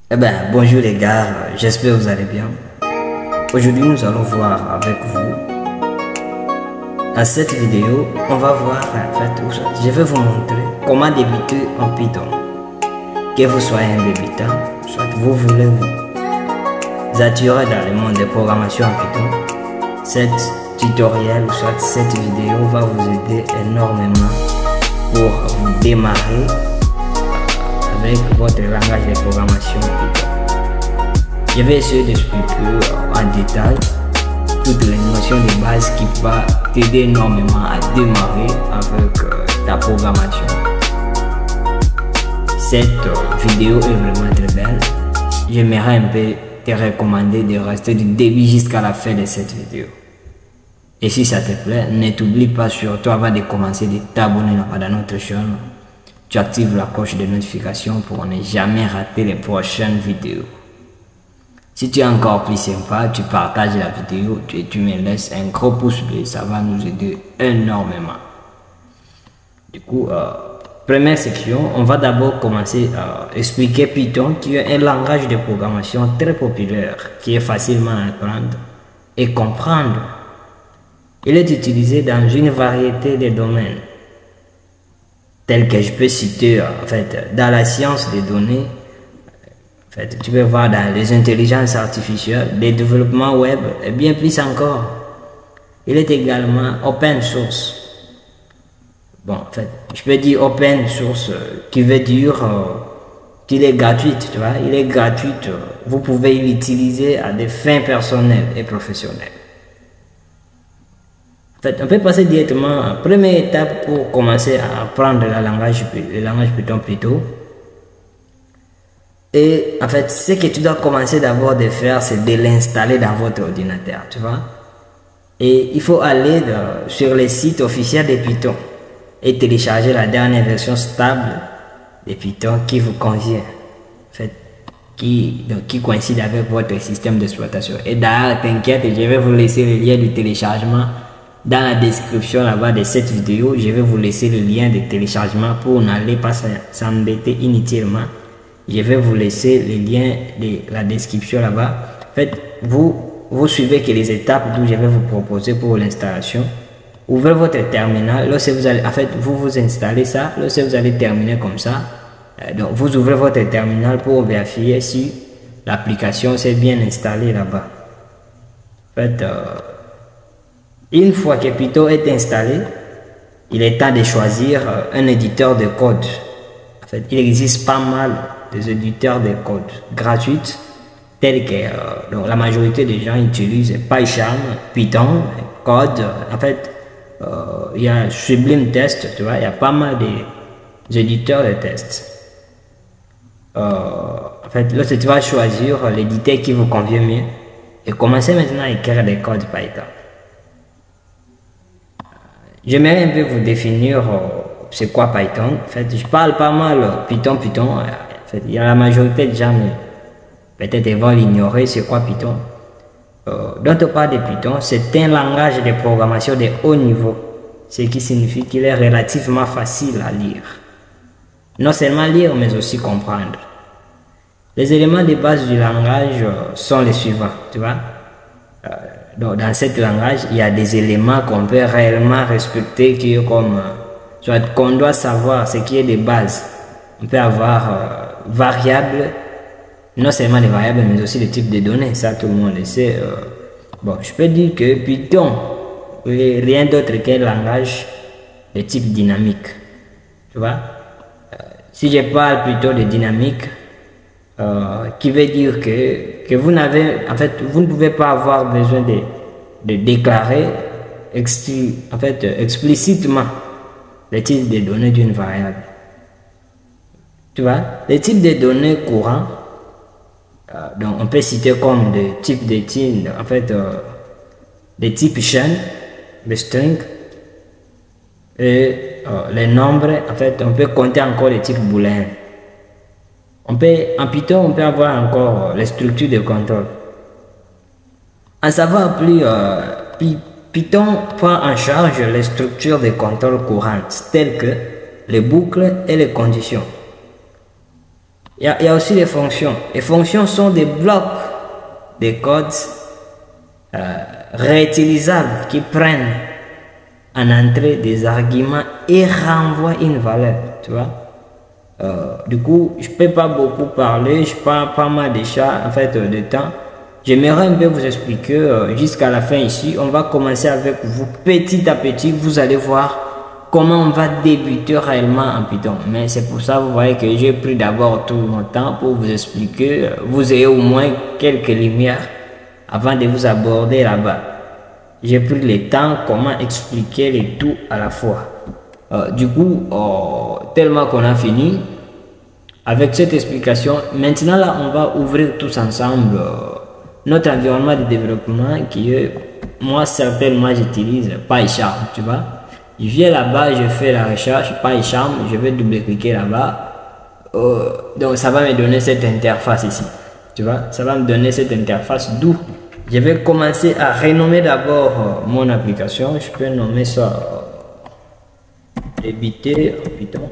Bonjour les gars, j'espère que vous allez bien. Aujourd'hui, nous allons voir avec vous. Dans cette vidéo, on va voir, je vais vous montrer comment débuter en Python. Que vous soyez un débutant, soit vous voulez vous attirer dans le monde de programmation en Python, cet tutoriel ou soit cette vidéo va vous aider énormément pour vous démarrer avec votre langage de programmation Python. Je vais essayer d'expliquer en détail toutes les notions de base qui vont t'aider énormément à démarrer avec ta programmation. Cette vidéo est vraiment très belle. J'aimerais un peu te recommander de rester du début jusqu'à la fin de cette vidéo. Et si ça te plaît, ne t'oublie pas surtout avant de commencer de t'abonner dans notre chaîne. Tu actives la cloche de notification pour ne jamais rater les prochaines vidéos. Si tu es encore plus sympa, tu partages la vidéo et tu me laisses un gros pouce bleu, ça va nous aider énormément. Du coup, première section, on va d'abord commencer à expliquer Python, qui est un langage de programmation très populaire, qui est facilement à apprendre et comprendre. Il est utilisé dans une variété de domaines, tels que je peux citer dans la science des données. Tu peux voir dans les intelligences artificielles, les développements web et bien plus encore. Il est également open source. Je peux dire open source qui veut dire qu'il est gratuit, tu vois. Il est gratuit, vous pouvez l'utiliser à des fins personnelles et professionnelles. On peut passer directement à la première étape pour commencer à apprendre le langage Python plutôt. Et ce que tu dois commencer d'abord de faire, c'est de l'installer dans votre ordinateur, tu vois. Et il faut aller sur les sites officiels de Python et télécharger la dernière version stable de Python qui vous convient, qui coïncide avec votre système d'exploitation. Et d'ailleurs, t'inquiète, je vais vous laisser le lien du téléchargement dans la description là-bas de cette vidéo. Je vais vous laisser le lien de téléchargement pour n'aller pas s'embêter inutilement. Je vais vous laisser le lien de la description là-bas. Vous suivez que les étapes que je vais vous proposer pour l'installation. Ouvrez votre terminal. Lorsque vous allez, vous installez ça. Lorsque vous allez terminer comme ça, donc vous ouvrez votre terminal pour vérifier si l'application s'est bien installée là-bas. Une fois que Python est installé, il est temps de choisir un éditeur de code. Il existe pas mal des éditeurs de code gratuits, tels que la majorité des gens utilisent PyCharm, Python, Code. Il y a Sublime Test, tu vois, il y a pas mal d'éditeurs de tests. Lorsque tu vas choisir l'éditeur qui vous convient mieux et commencer maintenant à écrire des codes Python. J'aimerais un peu vous définir c'est quoi Python. Je parle pas mal Python. Il y a la majorité de gens, peut-être ils vont l'ignorer, c'est quoi Python. Dont on parle de Python, c'est un langage de programmation de haut niveau, ce qui signifie qu'il est relativement facile à lire. Non seulement lire, mais aussi comprendre. Les éléments de base du langage sont les suivants, tu vois. Dans ce langage, il y a des éléments qu'on peut réellement respecter, qui est comme soit qu'on doit savoir ce qui est de base. On peut avoir variables, non seulement des variables, mais aussi des types de données. Ça, tout le monde le sait. Je peux dire que Python est rien d'autre qu'un langage de type dynamique. Tu vois? Si je parle plutôt de dynamique, qui veut dire que vous n'avez, vous ne pouvez pas avoir besoin de déclarer explicitement le type de données d'une variable. Tu vois, les types de données courants, donc on peut citer comme des types de des types chaîne, les strings, et les nombres. On peut compter encore les types booléens. En Python, on peut avoir encore les structures de contrôle. En savoir plus, Python prend en charge les structures de contrôle courantes, telles que les boucles et les conditions. Il y a aussi les fonctions. Les fonctions sont des blocs de codes réutilisables qui prennent en entrée des arguments et renvoient une valeur, tu vois. Du coup, je peux pas beaucoup parler, je parle pas mal déjà en fait de temps. J'aimerais un peu vous expliquer jusqu'à la fin ici. On va commencer avec vous petit à petit. Vous allez voir comment on va débuter réellement en Python. Mais c'est pour ça, vous voyez que j'ai pris d'abord tout mon temps pour vous expliquer. Vous ayez au moins quelques lumières avant de vous aborder là-bas. J'ai pris le temps comment expliquer les tout à la fois. Du coup, tellement qu'on a fini avec cette explication, maintenant là, on va ouvrir tous ensemble notre environnement de développement qui est, moi certainement j'utilise PyCharm, tu vois. Je viens là-bas, je fais la recherche PyCharm, je vais double-cliquer là-bas. Donc ça va me donner cette interface ici, tu vois. Ça va me donner cette interface d'où je vais commencer à renommer d'abord mon application. Je peux nommer ça débiter en Python.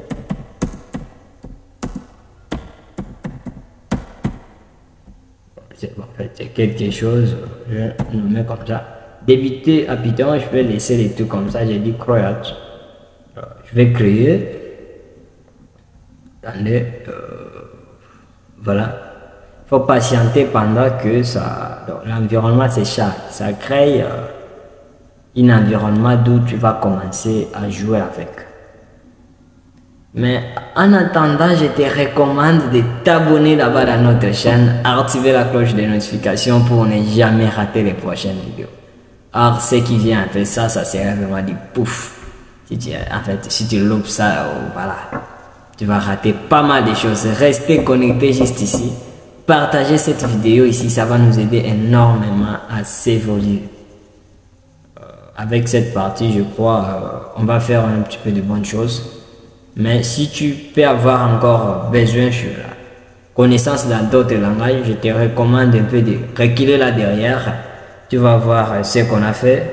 En fait, c'est quelque chose, je vais nommer comme ça. Débiter à Python, je vais laisser les trucs comme ça. J'ai dit create. Je vais créer. Attendez. Voilà. Il faut patienter pendant que ça. L'environnement c'est ça crée un environnement d'où tu vas commencer à jouer avec. Mais en attendant, je te recommande de t'abonner là-bas dans notre chaîne, activer la cloche de notification pour ne jamais rater les prochaines vidéos. Alors, ce qui vient après ça, ça serait vraiment du pouf. Si tu loupes ça, voilà, tu vas rater pas mal de choses. Restez connectés juste ici. Partagez cette vidéo ici, ça va nous aider énormément à s'évoluer. Avec cette partie, je crois, on va faire un petit peu de bonnes choses. Mais si tu peux avoir encore besoin sur la connaissance dans d'autres langages, je te recommande un peu de reculer là derrière. Tu vas voir ce qu'on a fait.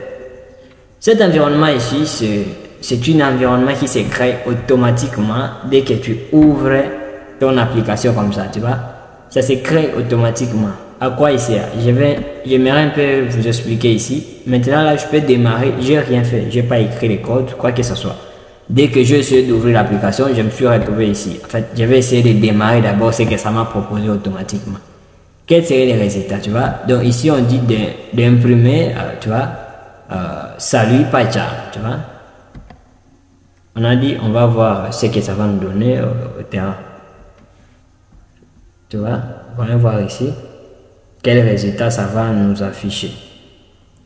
Cet environnement ici, c'est un environnement qui se crée automatiquement dès que tu ouvres ton application comme ça, tu vois. Ça se crée automatiquement. À quoi il sert? J'aimerais un peu vous expliquer ici. Maintenant là, je peux démarrer. J'ai rien fait. J'ai pas écrit les codes, quoi que ce soit. Dès que j'ai essayé d'ouvrir l'application, je me suis retrouvé ici. En fait, je vais essayer de démarrer d'abord ce que ça m'a proposé automatiquement. Quels seraient les résultats, tu vois? Donc ici, on dit d'imprimer, tu vois, salut PyCharm, tu vois? On a dit, on va voir ce que ça va nous donner au terrain. Tu vois? On va voir ici. Quels résultats ça va nous afficher.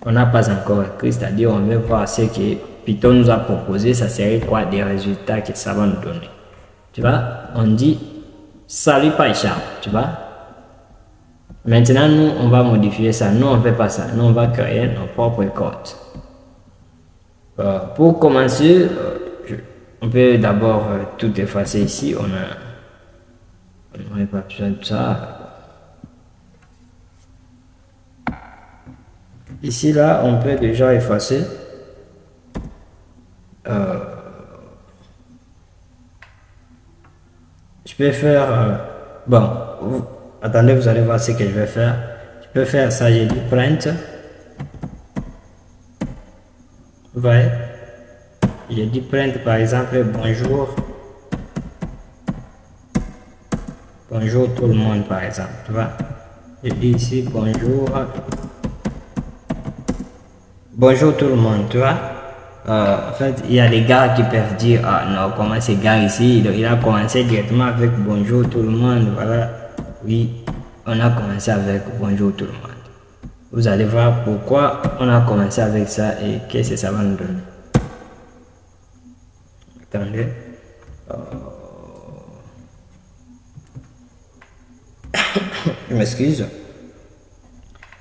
On n'a pas encore écrit, c'est-à-dire on veut voir ce que Python nous a proposé, ça serait quoi des résultats que ça va nous donner. Tu vois, on dit salut PyCharm, tu vois. Maintenant, nous, on va modifier ça. Nous, on ne fait pas ça. Nous, on va créer nos propres codes. Pour commencer, on peut d'abord tout effacer ici. On n'a pas besoin de ça. Ici, là, on peut déjà effacer. Je peux faire bon, attendez, vous allez voir ce que je vais faire. Je peux faire ça, j'ai dit print. Vous voyez, j'ai dit print par exemple bonjour tout le monde par exemple, tu vois. Je dis ici bonjour tout le monde, tu vois. En fait, il y a des gars qui peuvent dire, ah non, comment ces gars ici, il a commencé directement avec bonjour tout le monde, voilà. Oui, on a commencé avec bonjour tout le monde. Vous allez voir pourquoi on a commencé avec ça et qu'est-ce que ça va nous donner. Attendez. Je m'excuse.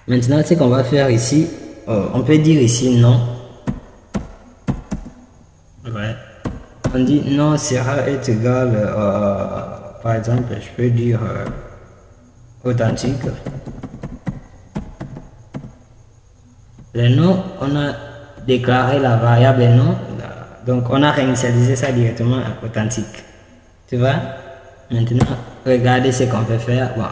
Maintenant, ce qu'on va faire ici, on peut dire ici non. Ouais. On dit non sera est égal, par exemple, je peux dire authentique. Le nom, on a déclaré la variable nom, donc on a réinitialisé ça directement à authentique. Tu vois? Maintenant, regarder ce qu'on peut faire. Bon,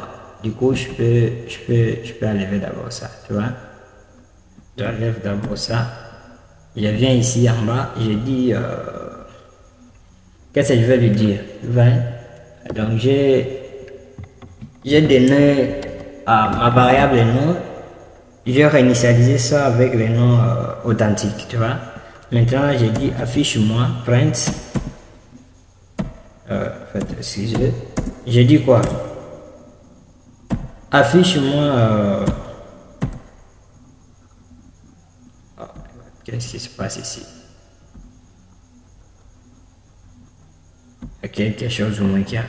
du coup, je peux enlever d'abord ça, tu vois. J'enlève d'abord ça. Je viens ici en bas, je dis qu'est-ce que je vais lui dire, tu vois. Donc j'ai donné à ma variable nom, j'ai réinitialisé ça avec les noms authentiques, tu vois. Maintenant, j'ai dit affiche-moi print. Excusez, j'ai dit quoi? Affiche-moi. Qu'est-ce qui se passe ici? Quelque chose au moins qu'il y a.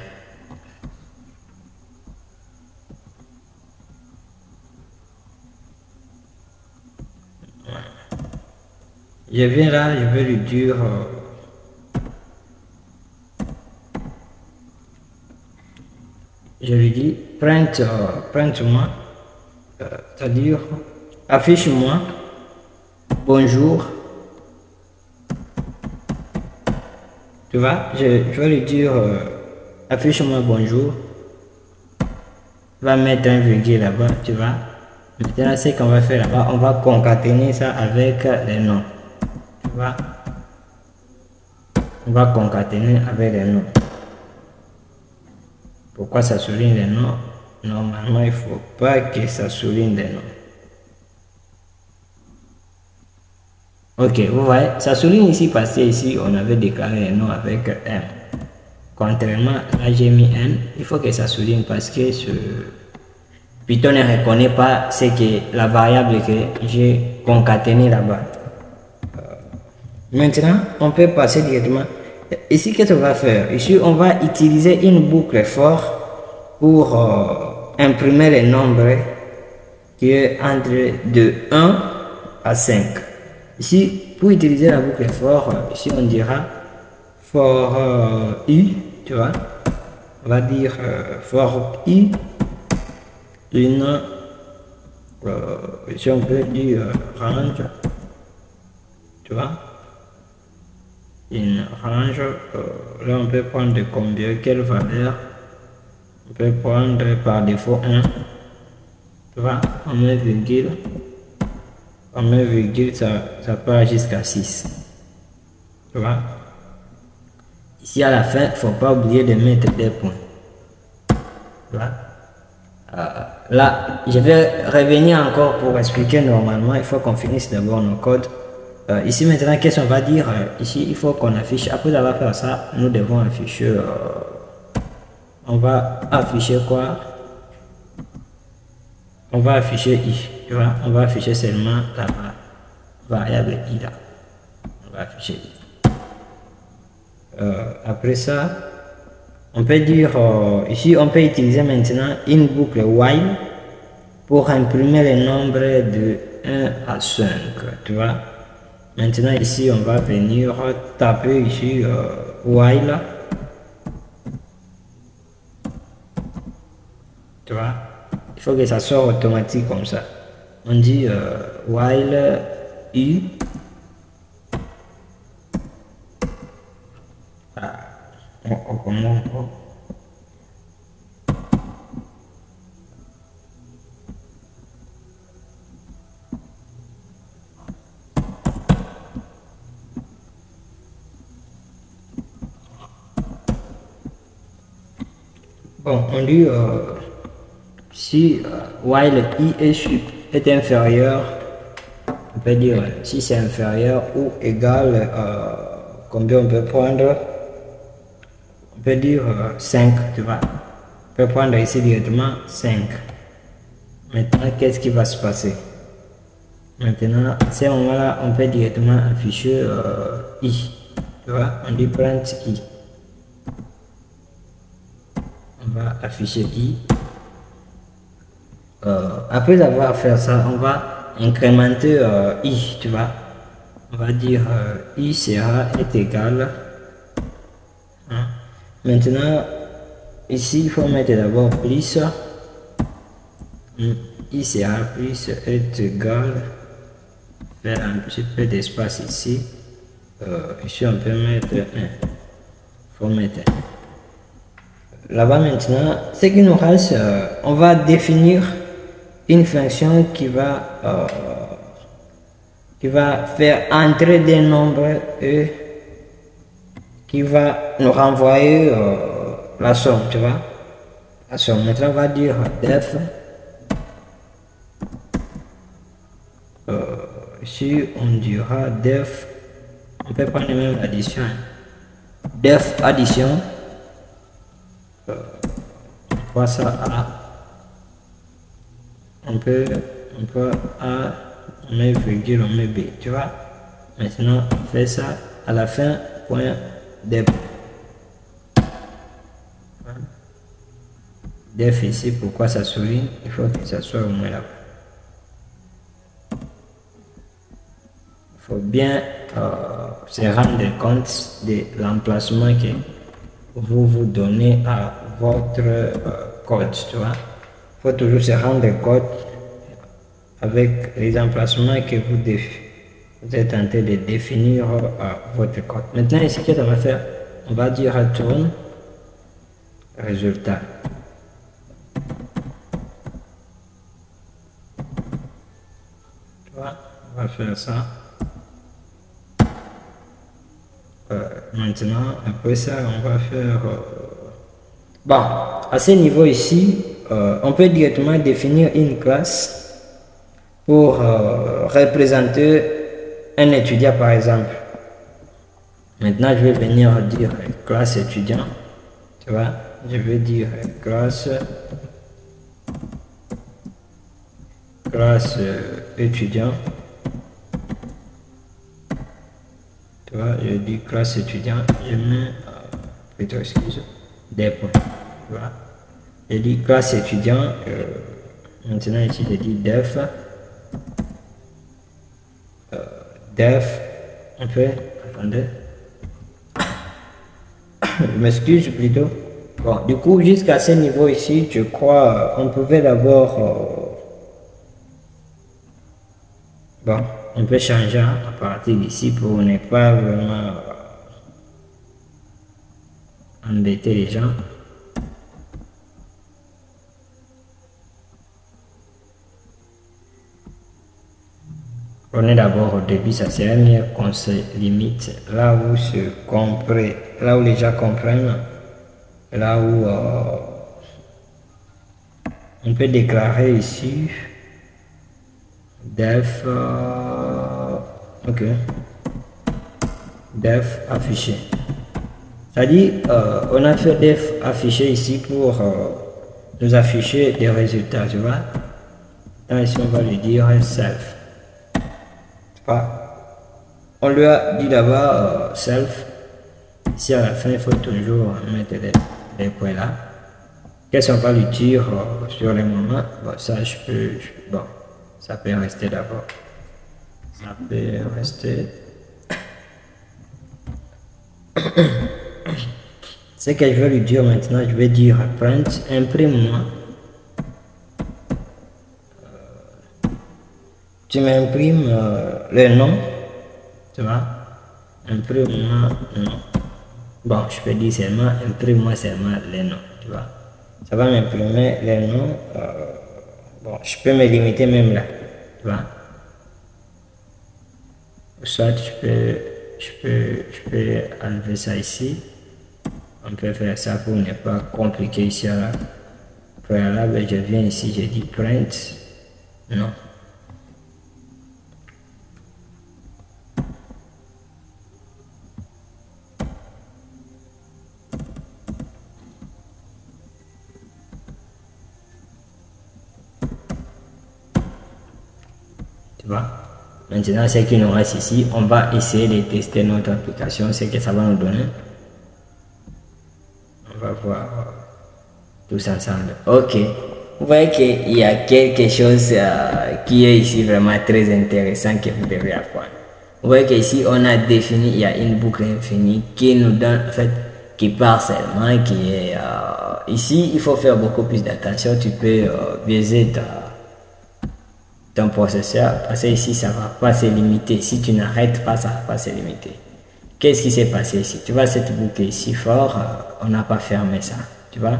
Je viens là, je vais lui dire je lui dis print-moi, c'est-à-dire affiche-moi bonjour. Tu vois, je vais lui dire affiche-moi bonjour. Va mettre un virgule là-bas, tu vois. Maintenant, ce qu'on va faire là-bas, on va concaténer ça avec les noms. Tu vois, on va concaténer avec les noms. Pourquoi ça souligne les noms? Normalement, il ne faut pas que ça souligne les noms. Ok, vous voyez, ça souligne ici parce que ici, on avait déclaré les noms avec M. Contrairement, là j'ai mis N, il faut que ça souligne parce que Python ne reconnaît pas ce que la variable que j'ai concaténée là-bas. Maintenant, on peut passer directement. Ici, qu'est-ce qu'on va faire? Ici, on va utiliser une boucle for pour imprimer les nombres qui est entre de 1 à 5. Ici, pour utiliser la boucle for, ici on dira for i, tu vois. On va dire for i, une, ici on peut dire range, tu vois. Une range, là on peut prendre combien, quelle valeur? On peut prendre par défaut 1, tu vois, on met virgule. On met virgule, ça part jusqu'à 6. Tu vois? Ici à la fin, il ne faut pas oublier de mettre des points. Tu vois? Là, je vais revenir encore pour expliquer normalement. Il faut qu'on finisse d'abord nos codes. Ici maintenant, qu'est-ce qu'on va dire? Ici, il faut qu'on affiche. Après avoir fait ça, nous devons afficher. On va afficher quoi? On va afficher i. Tu vois, on va afficher seulement la variable i là. On va afficher i. Après ça, on peut dire ici, on peut utiliser maintenant une boucle while pour imprimer les nombres de 1 à 5. Tu vois. Maintenant ici, on va venir taper ici while. Tu vois. Il faut que ça soit automatique comme ça. On dit while i. Bon, on dit si while i est inférieur, on peut dire si c'est inférieur ou égal, combien on peut prendre? On peut dire 5, tu vois. On peut prendre ici directement 5. Maintenant, qu'est-ce qui va se passer? Maintenant, à ce moment-là, on peut directement afficher i. Tu vois, on dit print i. On va afficher i. Après avoir fait ça, on va incrémenter i, tu vois. On va dire i est égal. Hein? Maintenant, ici, il faut mettre d'abord plus. I sera plus est égal. Faire un petit peu d'espace ici. Ici, on peut mettre 1. Il faut mettre 1. là-bas maintenant, ce qui nous reste, on va définir une fonction qui va faire entrer des nombres et qui va nous renvoyer la somme, tu vois. La somme. Maintenant, on va dire def. Ici, on dira def. On peut prendre même l'addition. Def addition. On voit ça à. On peut A, on met virgule, on met B, tu vois. Maintenant, on fait ça à la fin, point def. Def ici, pourquoi ça souligne? Il faut que ça soit au moins là. Il faut bien se rendre compte de l'emplacement que vous donnez à votre code, tu vois. Il faut toujours se rendre compte avec les emplacements que vous êtes en train de définir votre code. Maintenant, ici, qu'est-ce qu'on va faire? On va dire return résultat. Tu vois, on va faire ça. Maintenant, après ça, on va faire... Bon, à ce niveau ici, on peut directement définir une classe pour représenter un étudiant, par exemple. Maintenant, je vais venir dire classe étudiant. Tu vois, je vais dire classe étudiant. Tu vois, je dis classe étudiant, je mets plutôt, excuse, des points. Tu vois, je dis classe étudiant. Maintenant, ici, je dis def. Def, un peu, attendez. Je m'excuse plutôt. Bon, du coup, jusqu'à ce niveau ici, je crois on pouvait d'abord... bon, on peut changer à partir d'ici pour ne pas vraiment embêter les gens. Prenez d'abord au début, ça serait mieux qu'on se limite là où là où les gens comprennent, là où on peut déclarer ici def ok, def affiché. C'est-à-dire on a fait def affiché ici pour nous afficher des résultats, tu vois. Là ici on va lui dire self. On lui a dit d'abord self. Ici à la fin, il faut toujours mettre les points là. Qu'est-ce qu'on va lui dire sur les moments? Bon, ça bon, ça peut rester d'abord. Ça peut rester. Ce que je vais lui dire maintenant, je vais dire print, imprime-moi. Tu m'imprimes le nom, tu vois, imprime-moi nom. Bon, je peux dire seulement, imprime-moi seulement les noms, tu vois. Ça va m'imprimer les noms. Bon, je peux me limiter même là, tu vois. Soit je peux enlever ça ici. On peut faire ça pour ne pas compliquer ici à la préalable. Je viens ici, je dis print, non. Maintenant, ce qui nous reste ici, on va essayer de tester notre application, ce que ça va nous donner. On va voir tous ensemble. Ok, vous voyez qu'il y a quelque chose qui est ici vraiment très intéressant que vous devez apprendre. Vous voyez qu'ici, on a défini, il y a une boucle infinie qui nous donne, en fait, qui part seulement, qui est ici, il faut faire beaucoup plus d'attention. Tu peux biaiser ton processeur, parce que ici ça va pas se limiter. Si tu n'arrêtes pas, ça va pas se limiter. Qu'est-ce qui s'est passé ici? Tu vois cette boucle ici fort, on n'a pas fermé ça, tu vois.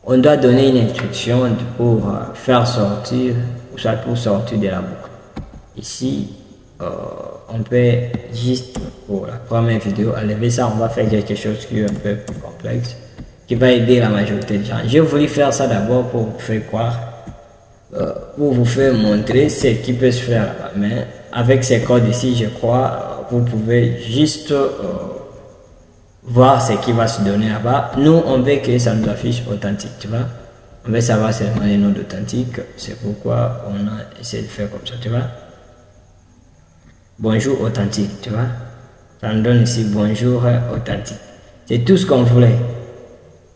On doit donner une instruction pour faire sortir, ou soit pour sortir de la boucle. Ici, on peut juste, pour la première vidéo, enlever ça. On va faire quelque chose qui est un peu plus complexe, qui va aider la majorité des gens. J'ai voulu faire ça d'abord pour vous faire croire, pour vous faire montrer ce qui peut se faire là-bas. Mais avec ces codes ici, je crois, vous pouvez juste voir ce qui va se donner là-bas. Nous, on veut que ça nous affiche authentique, tu vois. On veut savoir seulement les noms d'authentique. C'est pourquoi on a essayé de faire comme ça, tu vois. Bonjour authentique, tu vois. Ça nous donne ici bonjour authentique. C'est tout ce qu'on voulait.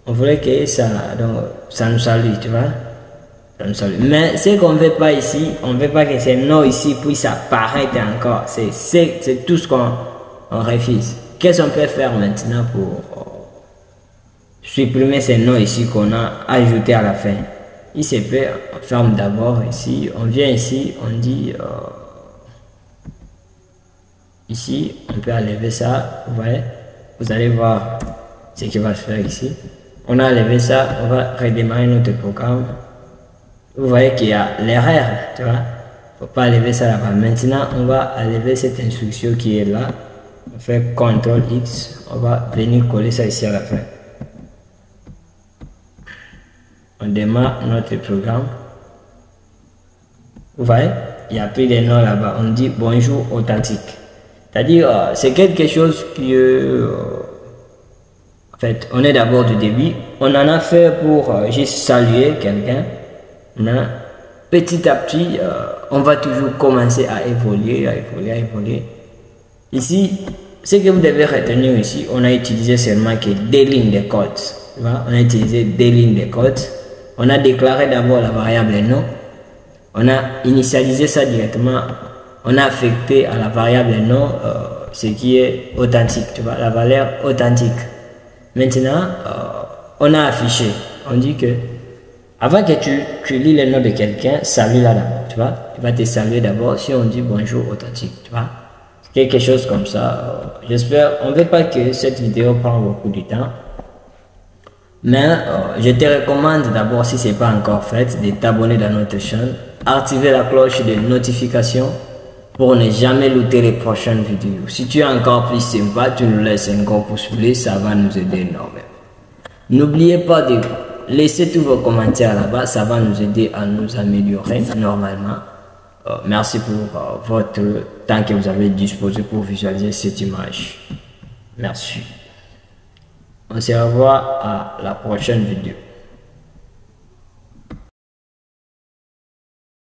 On voulait que ça, donc, ça nous salue, tu vois. Ça nous salue. Mais ce qu'on ne veut pas ici, on ne veut pas que ces noms ici puissent apparaître encore. C'est tout ce qu'on refuse. Qu'est-ce qu'on peut faire maintenant pour supprimer ces noms ici qu'on a ajoutés à la fin? Il se peut, on ferme d'abord ici, on vient ici, on dit ici, on peut enlever ça, vous voyez, vous allez voir ce qui va se faire ici. On a enlevé ça, on va redémarrer notre programme. Vous voyez qu'il y a l'erreur, tu vois, faut pas enlever ça là-bas. Maintenant, on va enlever cette instruction qui est là. On fait CTRL X, on va venir coller ça ici à la fin. On démarre notre programme. Vous voyez, il n'y a plus de noms là-bas. On dit bonjour authentique. C'est-à-dire, c'est quelque chose qui en fait, on est d'abord du début. On en a fait pour juste saluer quelqu'un. Mais petit à petit, on va toujours commencer à évoluer, à évoluer. Ici, ce que vous devez retenir ici, on a utilisé seulement que des lignes de code. On a utilisé des lignes de code. On a déclaré d'abord la variable nom. On a initialisé ça directement. On a affecté à la variable nom ce qui est authentique, tu vois, la valeur authentique. Maintenant, on a affiché. On dit que avant que tu lis le nom de quelqu'un, salue là d'abord, tu vois. Il va te saluer d'abord si on dit bonjour authentique, tu vois. Quelque chose comme ça. J'espère, on ne veut pas que cette vidéo prenne beaucoup de temps. Mais je te recommande d'abord, si ce n'est pas encore fait, de t'abonner dans notre chaîne, activer la cloche de notification pour ne jamais louter les prochaines vidéos. Si tu es encore plus sympa, tu nous laisses un gros pouce bleu, ça va nous aider énormément. N'oubliez pas de laisser tous vos commentaires là-bas, ça va nous aider à nous améliorer normalement. Merci pour votre temps que vous avez disposé pour visualiser cette image. Merci. On se revoit à la prochaine vidéo.